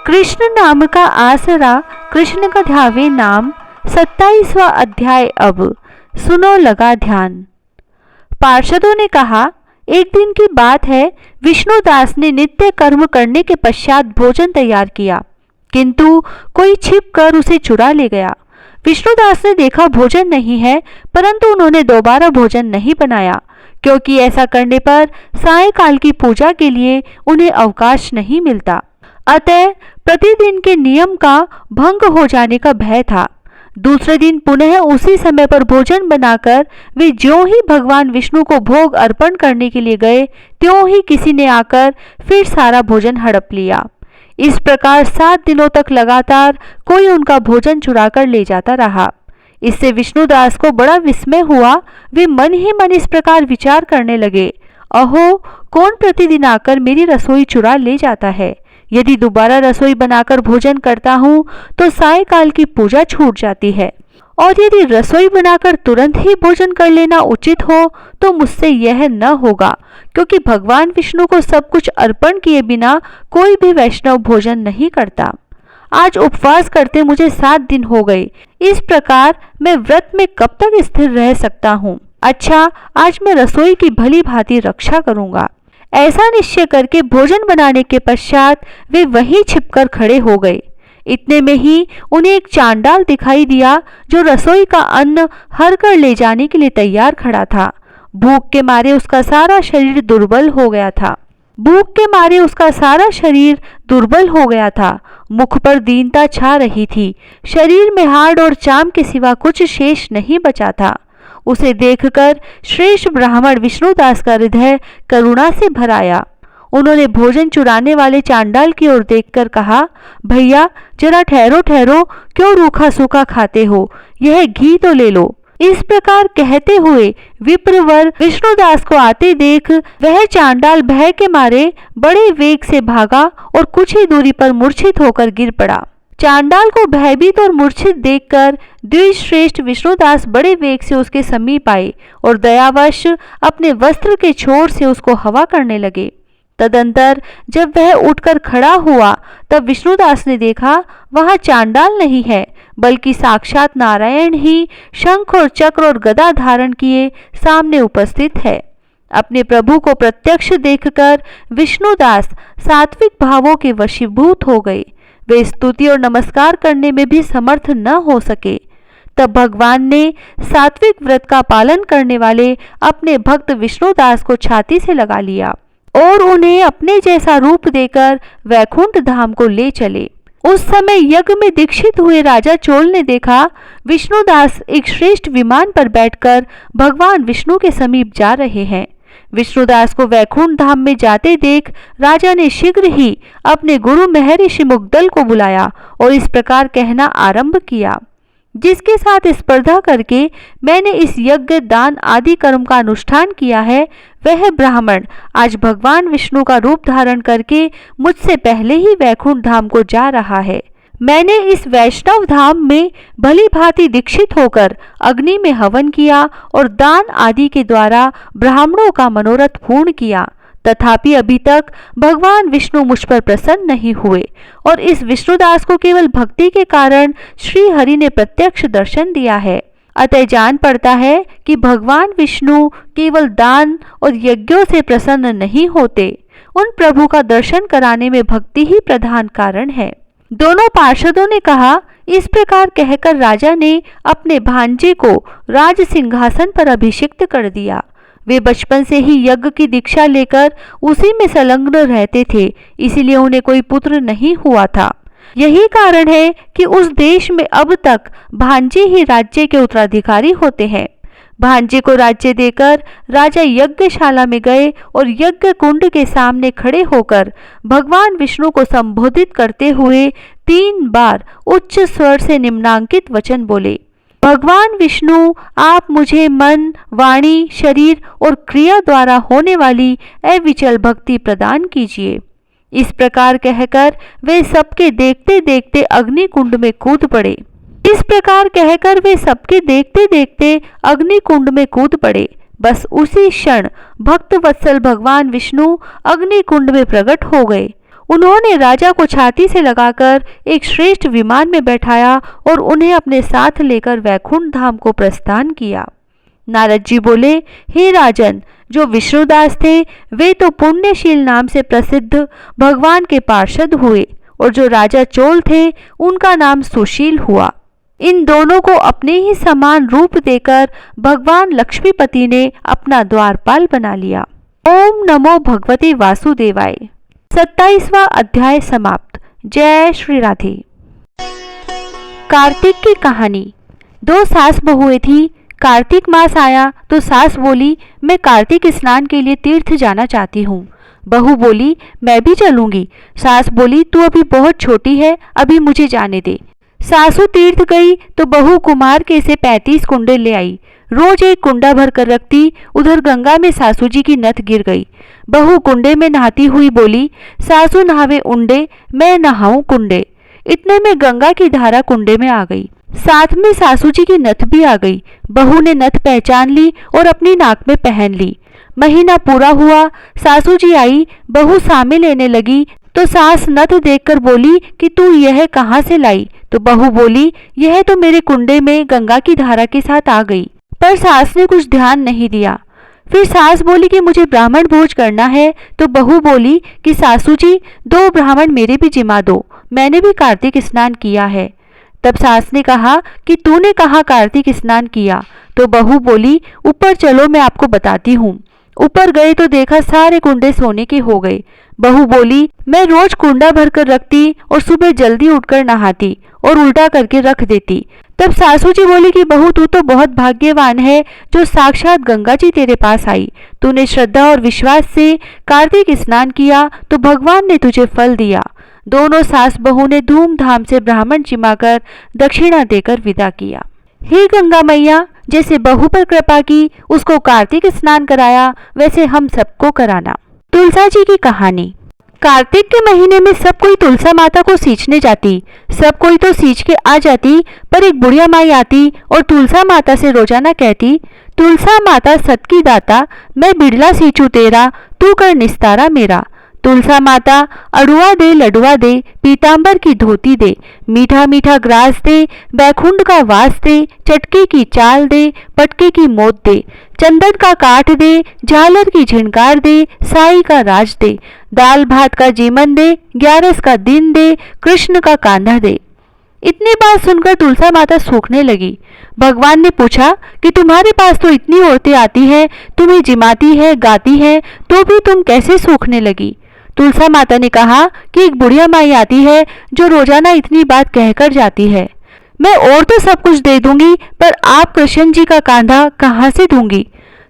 कृष्ण नाम का आसरा कृष्ण का ध्यावे नाम। 27वां अध्याय। अब सुनो लगा ध्यान। पार्षदों ने कहा, एक दिन की बात है, विष्णुदास ने नित्य कर्म करने के पश्चात भोजन तैयार किया, किंतु कोई छिप कर उसे चुरा ले गया। विष्णुदास ने देखा भोजन नहीं है, परंतु उन्होंने दोबारा भोजन नहीं बनाया, क्योंकि ऐसा करने पर सायंकाल की पूजा के लिए उन्हें अवकाश नहीं मिलता। अतः प्रतिदिन के नियम का भंग हो जाने का भय था। दूसरे दिन पुनः उसी समय पर भोजन बनाकर वे ज्यों ही भगवान विष्णु को भोग अर्पण करने के लिए गए, त्यों ही किसी ने आकर फिर सारा भोजन हड़प लिया। इस प्रकार 7 दिनों तक लगातार कोई उनका भोजन चुरा कर ले जाता रहा। इससे विष्णुदास को बड़ा विस्मय हुआ। वे मन ही मन इस प्रकार विचार करने लगे, अहो, कौन प्रतिदिन आकर मेरी रसोई चुरा ले जाता है। यदि दोबारा रसोई बनाकर भोजन करता हूँ तो सायंकाल की पूजा छूट जाती है, और यदि रसोई बनाकर तुरंत ही भोजन कर लेना उचित हो तो मुझसे यह न होगा, क्योंकि भगवान विष्णु को सब कुछ अर्पण किए बिना कोई भी वैष्णव भोजन नहीं करता। आज उपवास करते मुझे 7 दिन हो गए। इस प्रकार मैं व्रत में कब तक स्थिर रह सकता हूँ। अच्छा, आज मैं रसोई की भली भांति रक्षा करूंगा। ऐसा निश्चय करके भोजन बनाने के पश्चात वे वहीं छिपकर खड़े हो गए। इतने में ही उन्हें एक चांडाल दिखाई दिया, जो रसोई का अन्न हर कर ले जाने के लिए तैयार खड़ा था। भूख के मारे उसका सारा शरीर दुर्बल हो गया था। मुख पर दीनता छा रही थी। शरीर में हाड़ और चाम के सिवा कुछ शेष नहीं बचा था। उसे देखकर श्रेष्ठ ब्राह्मण विष्णुदास का हृदय करुणा से भर आया। उन्होंने भोजन चुराने वाले चांडाल की ओर देखकर कहा, भैया जरा ठहरो ठहरो, क्यों रूखा सूखा खाते हो, यह घी तो ले लो। इस प्रकार कहते हुए विप्रवर विष्णुदास को आते देख वह चांडाल भय के मारे बड़े वेग से भागा और कुछ ही दूरी पर मूर्छित होकर गिर पड़ा। चांडाल को भयभीत और मूर्छित देखकर द्विजश्रेष्ठ विष्णुदास बड़े वेग से उसके समीप आए और दयावश अपने वस्त्र के छोर से उसको हवा करने लगे। तदंतर जब वह उठकर खड़ा हुआ तब विष्णुदास ने देखा वहां चांडाल नहीं है, बल्कि साक्षात नारायण ही शंख और चक्र और गदा धारण किए सामने उपस्थित है। अपने प्रभु को प्रत्यक्ष देखकर विष्णुदास सात्विक भावों के वशीभूत हो गए। वे स्तुति और नमस्कार करने में भी समर्थ न हो सके। तब भगवान ने सात्विक व्रत का पालन करने वाले अपने भक्त विष्णुदास को छाती से लगा लिया और उन्हें अपने जैसा रूप देकर वैकुंठ धाम को ले चले। उस समय यज्ञ में दीक्षित हुए राजा चोल ने देखा विष्णुदास एक श्रेष्ठ विमान पर बैठकर भगवान विष्णु के समीप जा रहे हैं। विष्णुदास को वैकुंठ धाम में जाते देख राजा ने शीघ्र ही अपने गुरु महर्षि मुग्दल को बुलाया और इस प्रकार कहना आरंभ किया, जिसके साथ स्पर्धा करके मैंने इस यज्ञ दान आदि कर्म का अनुष्ठान किया है, वह ब्राह्मण आज भगवान विष्णु का रूप धारण करके मुझसे पहले ही वैकुंठ धाम को जा रहा है। मैंने इस वैष्णव धाम में भली भांति दीक्षित होकर अग्नि में हवन किया और दान आदि के द्वारा ब्राह्मणों का मनोरथ पूर्ण किया, तथापि अभी तक भगवान विष्णु मुझ पर प्रसन्न नहीं हुए और इस विष्णुदास को केवल भक्ति के कारण श्री हरि ने प्रत्यक्ष दर्शन दिया है। अतः जान पड़ता है कि भगवान विष्णु केवल दान और यज्ञों से प्रसन्न नहीं होते, उन प्रभु का दर्शन कराने में भक्ति ही प्रधान कारण है। दोनों पार्षदों ने कहा। इस प्रकार कहकर राजा ने अपने भांजे को राज सिंहासन पर अभिषिक्त कर दिया। वे बचपन से ही यज्ञ की दीक्षा लेकर उसी में संलग्न रहते थे, इसीलिए उन्हें कोई पुत्र नहीं हुआ था। यही कारण है कि उस देश में अब तक भांजे ही राज्य के उत्तराधिकारी होते हैं। भांजे को राज्य देकर राजा यज्ञशाला में गए और यज्ञ कुंड के सामने खड़े होकर भगवान विष्णु को संबोधित करते हुए 3 बार उच्च स्वर से निम्नांकित वचन बोले, भगवान विष्णु, आप मुझे मन, वाणी, शरीर और क्रिया द्वारा होने वाली अविचल भक्ति प्रदान कीजिए। इस प्रकार कहकर वे सबके देखते देखते अग्नि कुंड में कूद पड़े। बस उसी क्षण भक्त वत्सल भगवान विष्णु अग्नि कुंड में प्रकट हो गए। उन्होंने राजा को छाती से लगाकर एक श्रेष्ठ विमान में बैठाया और उन्हें अपने साथ लेकर वैकुंठ धाम को प्रस्थान किया। नारद जी बोले, हे राजन, जो विष्णुदास थे वे तो पुण्यशील नाम से प्रसिद्ध भगवान के पार्षद हुए और जो राजा चोल थे उनका नाम सुशील हुआ। इन दोनों को अपने ही समान रूप देकर भगवान लक्ष्मीपति ने अपना द्वारपाल बना लिया। ओम नमो भगवते वासुदेवाय। 27वां अध्याय समाप्त। जय श्री राधे। कार्तिक की कहानी। दो सास बहुएं थी। कार्तिक मास आया तो सास बोली, मैं कार्तिक स्नान के लिए तीर्थ जाना चाहती हूँ। बहू बोली, मैं भी चलूंगी। सास बोली, तू अभी बहुत छोटी है, अभी मुझे जाने दे। सासू तीर्थ गई तो बहू कुमार के से 35 कुंडे ले आई। रोज एक कुंडा भर कर रखती। उधर गंगा में सासू जी की नथ गिर गई। बहू कुंडे में नहाती हुई बोली, सासू नहावे उंडे, मैं नहाऊं कुंडे। इतने में गंगा की धारा कुंडे में आ गई। साथ में सासू जी की नथ भी आ गई। बहू ने नथ पहचान ली और अपनी नाक में पहन ली। महीना पूरा हुआ, सासू जी आई, बहू सामे लेने लगी तो सास नथ देखकर बोली कि तू यह कहाँ से लाई? तो बहू बोली, यह तो मेरे कुंडे में गंगा की धारा के साथ आ गई। पर सास ने कुछ ध्यान नहीं दिया। फिर सास बोली कि मुझे ब्राह्मण भोज करना है। तो बहू बोली कि सासू जी, 2 ब्राह्मण मेरे भी जिमा दो, मैंने भी कार्तिक स्नान किया है। तब सास ने कहा कि तूने कहाँ कार्तिक स्नान किया? तो बहू बोली, ऊपर चलो, मैं आपको बताती हूँ। ऊपर गए तो देखा सारे कुंडे सोने के हो गए। बहू बोली, मैं रोज कुंडा भरकर रखती और सुबह जल्दी उठकर नहाती और उल्टा करके रख देती। तब सासू जी बोली कि बहू, तू तो बहुत भाग्यवान है जो साक्षात गंगा जी तेरे पास आई। तूने श्रद्धा और विश्वास से कार्तिक स्नान किया तो भगवान ने तुझे फल दिया। दोनों सास बहू ने धूमधाम से ब्राह्मण जिमाकर दक्षिणा देकर विदा किया। हे गंगा मैया, जैसे बहू पर कृपा की, उसको कार्तिक स्नान कराया, वैसे हम सबको कराना। तुलसा जी की कहानी। कार्तिक के महीने में सब कोई तुलसा माता को सींचने जाती। सब कोई तो सींच के आ जाती, पर एक बुढ़िया माई आती और तुलसा माता से रोजाना कहती, तुलसा माता सत की दाता, मैं बिड़ला सींचू तेरा, तू कर निस्तारा मेरा। तुलसा माता अड़ुआ दे, लडुआ दे, पीतांबर की धोती दे, मीठा मीठा ग्रास दे, बैकुंठ का वास दे, चटके की चाल दे, पटके की मोत दे, चंदन का काठ दे, झालर की झिनकार दे, साई का राज दे, दाल भात का जीमन दे, 11 का दिन दे, कृष्ण का कांधा दे। इतनी बात सुनकर तुलसा माता सूखने लगी। भगवान ने पूछा कि तुम्हारे पास तो इतनी औरतें आती हैं, तुम्हें जिमाती है, गाती हैं, तो भी तुम कैसे सूखने लगी? तुलसा माता ने कहा कि एक बुढ़िया माई आती है जो रोजाना इतनी बात कहकर जाती है। मैं और तो सब कुछ दे दूंगी, पर आप कृष्ण जी का कांधा कहाँ से दूंगी?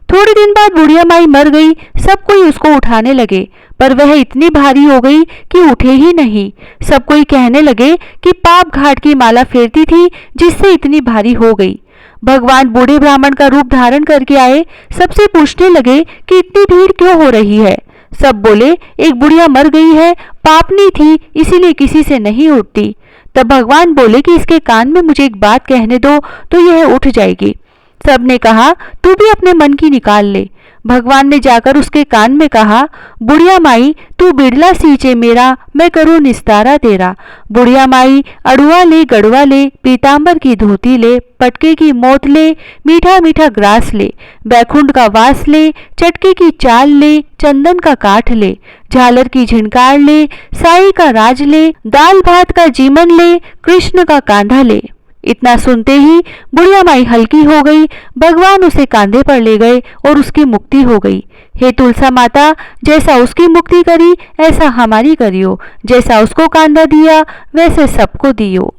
थोड़े दिन बाद बुढ़िया माई मर गई। सब कोई उसको उठाने लगे, पर वह इतनी भारी हो गई कि उठे ही नहीं। सब कोई कहने लगे कि पाप घाट की माला फेरती थी जिससे इतनी भारी हो गई। भगवान बूढ़े ब्राह्मण का रूप धारण करके आए। सबसे पूछने लगे कि इतनी भीड़ क्यों हो रही है? सब बोले, एक बुढ़िया मर गई है, पापनी थी, इसीलिए किसी से नहीं उठती। तब भगवान बोले कि इसके कान में मुझे एक बात कहने दो तो यह उठ जाएगी। सबने कहा, तू भी अपने मन की निकाल ले। भगवान ने जाकर उसके कान में कहा, बुढ़िया माई, तू बिड़ला सींचे मेरा, मैं करूँ निस्तारा तेरा। बुढ़िया माई, अड़ुआ ले, गड़ुआ ले, पीतांबर की धोती ले, पटके की मोत ले, मीठा मीठा ग्रास ले, बैकुंठ का वास ले, चटके की चाल ले, चंदन का काठ ले, झालर की झिनकार ले, साई का राज ले, दाल भात का जीमन ले, कृष्ण का कांधा ले। इतना सुनते ही बुढ़िया माई हल्की हो गई। भगवान उसे कांधे पर ले गए और उसकी मुक्ति हो गई। हे तुलसा माता, जैसा उसकी मुक्ति करी ऐसा हमारी करियो, जैसा उसको कांधा दिया वैसे सबको दियो।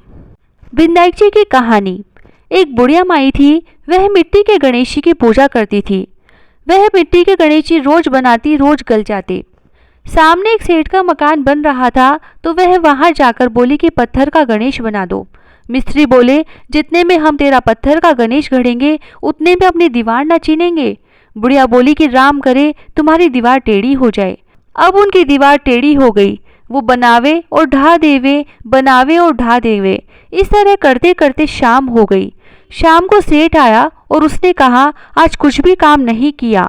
विनायक जी की कहानी। एक बुढ़िया माई थी। वह मिट्टी के गणेश जी की पूजा करती थी। वह मिट्टी के गणेश जी रोज बनाती, रोज गल जाते। सामने एक सेठ का मकान बन रहा था तो वह वहां जाकर बोली कि पत्थर का गणेश बना दो। मिस्त्री बोले, जितने में हम तेरा पत्थर का गणेश गढ़ेंगे उतने में अपनी दीवार न चीनेंगे। बुढ़िया बोली कि राम करे तुम्हारी दीवार टेढ़ी हो जाए। अब उनकी दीवार टेढ़ी हो गई। वो बनावे और ढा देवे, बनावे और ढा देवे। इस तरह करते करते शाम हो गई। शाम को सेठ आया और उसने कहा, आज कुछ भी काम नहीं किया।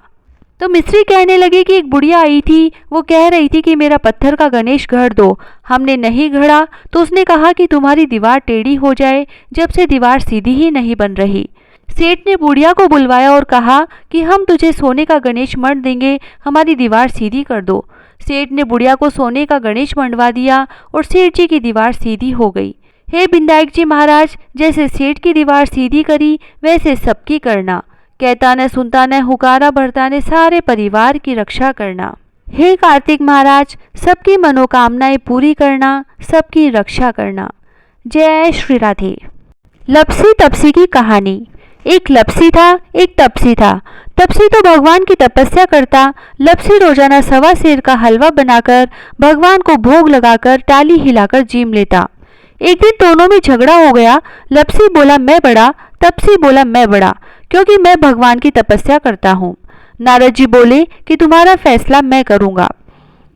तो मिस्त्री कहने लगे कि एक बुढ़िया आई थी, वो कह रही थी कि मेरा पत्थर का गणेश गढ़ दो। हमने नहीं गढ़ा तो उसने कहा कि तुम्हारी दीवार टेढ़ी हो जाए, जब से दीवार सीधी ही नहीं बन रही। सेठ ने बुढ़िया को बुलवाया और कहा कि हम तुझे सोने का गणेश मंड देंगे, हमारी दीवार सीधी कर दो। सेठ ने बुढ़िया को सोने का गणेश मंडवा दिया और सेठ जी की दीवार सीधी हो गई। हे विनायक जी महाराज, जैसे सेठ की दीवार सीधी करी वैसे सबकी करना। कहता न सुनता न हुकारा भरता ने सारे परिवार की रक्षा करना। हे कार्तिक महाराज, सबकी मनोकामनाएं पूरी करना, सबकी रक्षा करना। जय श्री राधे। लपसी तपसी की कहानी। एक लपसी था, एक तपसी था। तपसी तो भगवान की तपस्या करता। लपसी रोजाना 1.25 सेर का हलवा बनाकर भगवान को भोग लगाकर टाली हिलाकर जीम लेता। एक दिन दोनों में झगड़ा हो गया। लपसी बोला मैं बड़ा, तपसी बोला मैं बड़ा, क्योंकि मैं भगवान की तपस्या करता हूँ। नारद जी बोले कि तुम्हारा फैसला मैं करूँगा।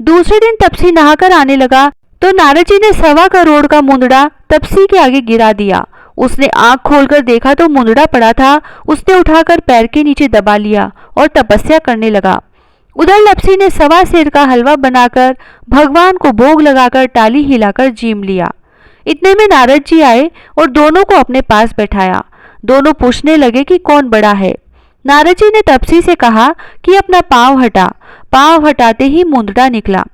दूसरे दिन तपसी नहाकर आने लगा तो नारद जी ने 1.25 करोड़ का मुंदड़ा तपसी के आगे गिरा दिया। उसने आंख खोलकर देखा तो मुंदड़ा पड़ा था। उसने उठाकर पैर के नीचे दबा लिया और तपस्या करने लगा। उधर लपसी ने 1.25 सेर का हलवा बनाकर भगवान को भोग लगाकर टाली हिलाकर जीम लिया। इतने में नारद जी आए और दोनों को अपने पास बैठाया। दोनों पूछने लगे कि कौन बड़ा है। नारद जी ने तपसी से कहा कि अपना पांव हटा। पांव हटाते ही मुंदड़ा निकला।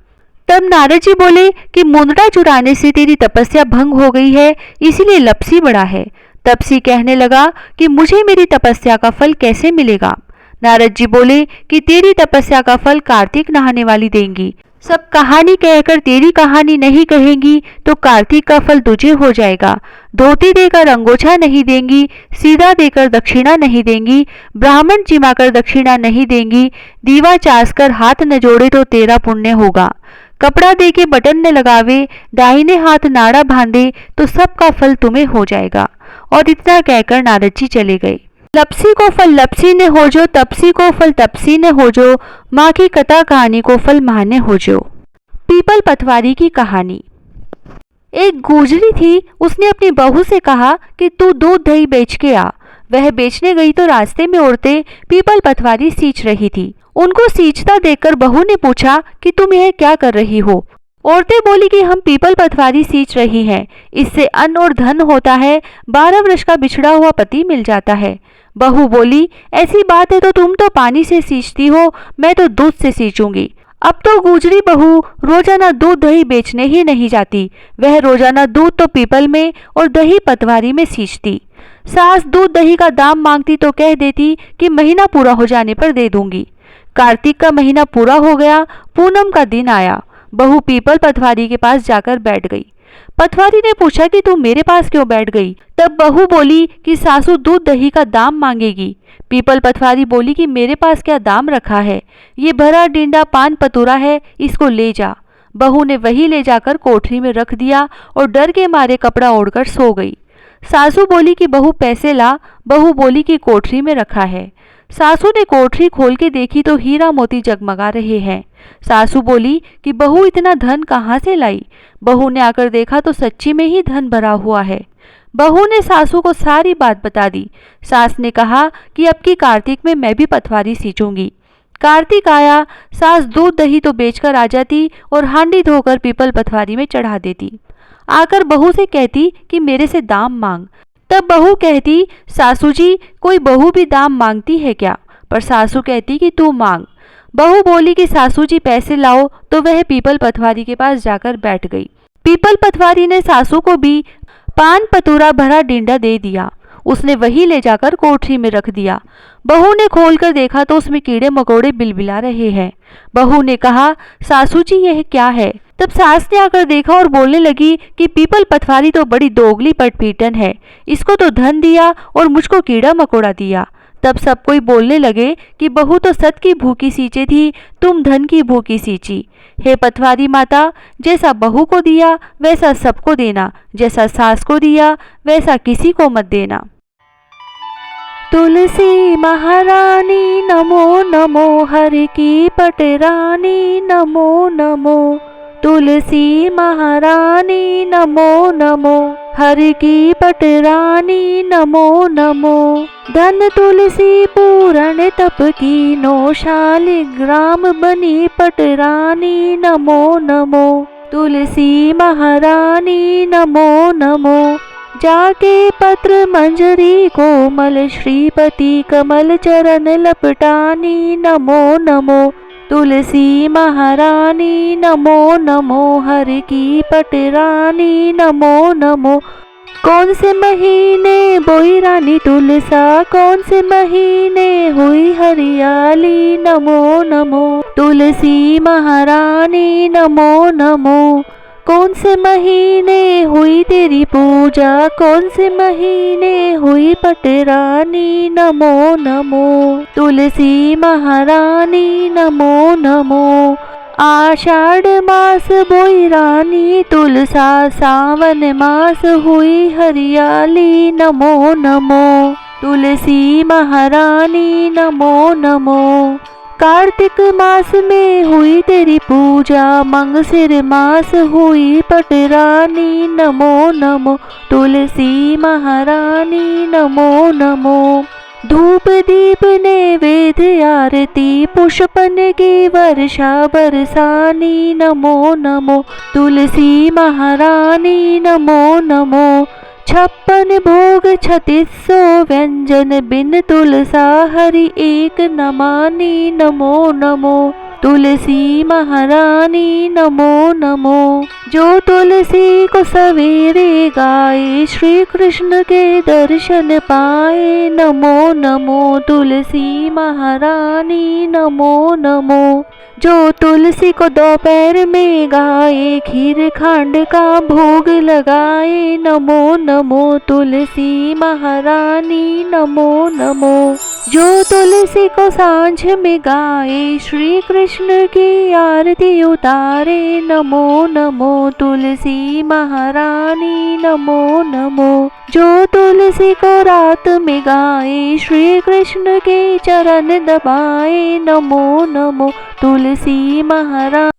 तब नारद जी बोले कि मुंदड़ा चुराने से तेरी तपस्या भंग हो गई है, इसीलिए लपसी बड़ा है। तपसी कहने लगा कि मुझे मेरी तपस्या का फल कैसे मिलेगा। नारद जी बोले कि तेरी तपस्या का फल कार्तिक नहाने वाली देंगी। सब कहानी कहकर तेरी कहानी नहीं कहेंगी तो कार्तिक का फल तुझे हो जाएगा। धोती देकर अंगोछा नहीं देंगी, सीधा देकर दक्षिणा नहीं देंगी, ब्राह्मण जिमाकर दक्षिणा नहीं देंगी, दीवा चास कर हाथ न जोड़े तो तेरा पुण्य होगा। कपड़ा दे के बटन न लगावे, दाहिने हाथ नाड़ा बांधे तो सबका फल तुम्हें हो जाएगा। और इतना कहकर नारद जी चले गए। लपसी को फल लपसी ने हो जो, तपसी को फल तपसी ने हो जो, माँ की कथा कहानी को फल माँ ने हो जो। पीपल पतवारी की कहानी। एक गुजरी थी, उसने अपनी बहू से कहा कि तू दूध दही बेच के आ। वह बेचने गई तो रास्ते में औरतें पीपल पतवारी सींच रही थी। उनको सींचता देखकर बहू ने पूछा कि तुम यह क्या कर रही हो। औरतें बोली कि हम पीपल पतवारी सींच रही हैं, इससे अन्न और धन होता है, 12 वर्ष का बिछड़ा हुआ पति मिल जाता है। बहू बोली ऐसी बात है तो तुम तो पानी से सींचती हो, मैं तो दूध से सींचूंगी। अब तो गुजरी बहू रोजाना दूध दही बेचने ही नहीं जाती, वह रोजाना दूध तो पीपल में और दही पतवारी में सींचती। सास दूध दही का दाम मांगती तो कह देती कि महीना पूरा हो जाने पर दे दूंगी। कार्तिक का महीना पूरा हो गया, पूनम का दिन आया। बहू पीपल पतवारी के पास जाकर बैठ गई। पतवारी ने पूछा कि तू मेरे पास क्यों बैठ गई। तब बहू बोली कि सासू दूध दही का दाम मांगेगी। पीपल पतवारी बोली कि मेरे पास क्या दाम रखा है, ये भरा डिंडा पान पतुरा है, इसको ले जा। बहू ने वही ले जाकर कोठरी में रख दिया और डर के मारे कपड़ा ओढ़कर सो गई। सासू बोली कि बहू पैसे ला। बहू बोली कि कोठरी में रखा है। सासू ने कोठरी खोल के देखी तो हीरा मोती जगमगा रहे हैं। सासू बोली कि बहू इतना धन कहाँ से लाई। बहू ने आकर देखा तो सच्ची में ही धन भरा हुआ है। बहू ने सासू को सारी बात बता दी। सास ने कहा कि अब की कार्तिक में मैं भी पतवारी सींचूंगी। कार्तिक आया, सास दूध दही तो बेचकर आ जाती और हांडी धोकर पीपल पतवारी में चढ़ा देती। आकर बहू से कहती कि मेरे से दाम मांग। तब बहू कहती सासू जी कोई बहू भी दाम मांगती है क्या, पर सासू कहती कि तू मांग। बहू बोली कि सासू जी पैसे लाओ, तो वह पीपल पतवारी के पास जाकर बैठ गई। पीपल पतवारी ने सासू को भी पान पतूरा भरा डिंडा दे दिया। उसने वही ले जाकर कोठरी में रख दिया। बहू ने खोलकर देखा तो उसमें कीड़े मकोड़े बिलबिला रहे हैं। बहू ने कहा सासू जी यह क्या है। तब सास ने आकर देखा और बोलने लगी कि पीपल पतवारी तो बड़ी दोगली पटपीटन है, इसको तो धन दिया और मुझको कीड़ा मकोड़ा दिया। तब सब कोई बोलने लगे कि बहू तो सत की भूखी सींचे थी, तुम धन की भूखी सींची। हे पतवारी माता, जैसा बहू को दिया वैसा सबको देना, जैसा सास को दिया वैसा किसी को मत देना। तुलसी महारानी नमो नमो, हर की पटरानी नमो नमो। तुलसी महारानी नमो नमो। हर की पटरानी नमो नमो। धन तुलसी पूरण तप की नो, शालिग्राम बनी पटरानी नमो नमो। तुलसी महारानी नमो नमो। जाके पत्र मंजरी कोमल, श्रीपति कमल चरण लपटानी नमो नमो। तुलसी महारानी नमो नमो। हर की पटरानी नमो नमो। कौन से महीने बोई रानी तुलसा, कौन से महीने हुई हरियाली नमो नमो। तुलसी महारानी नमो नमो। कौन से महीने हुई तेरी पूजा, कौन से महीने हुई पटरानी नमो नमो। तुलसी महारानी नमो नमो। आषाढ़ मास बोई रानी तुलसा, सावन मास हुई हरियाली नमो नमो। तुलसी महारानी नमो नमो। कार्तिक मास में हुई तेरी पूजा, मंगसिर मास हुई पटरानी नमो नमो। तुलसी महारानी नमो नमो। धूप दीप नैवेद्य आरती, पुष्पन की वर्षा बरसानी नमो नमो। तुलसी महारानी नमो नमो। 56 भोग 3600 व्यंजन, बिन तुलसा हरि एक न मानी नमो नमो। तुलसी महारानी नमो नमो। जो तुलसी को सवेरे गाए, श्री कृष्ण के दर्शन पाए नमो नमो। तुलसी महारानी नमो नमो। जो तुलसी को दोपहर में गाए, खीर खांड का भोग लगाए नमो नमो। तुलसी महारानी नमो नमो। जो तुलसी को सांझ में गाए, श्री कृष्ण की आरती उतारे नमो नमो। तुलसी महारानी नमो नमो। जो तुलसी को रात में गाए, श्री कृष्ण के चरण दबाए नमो नमो। तुलसी महारानी।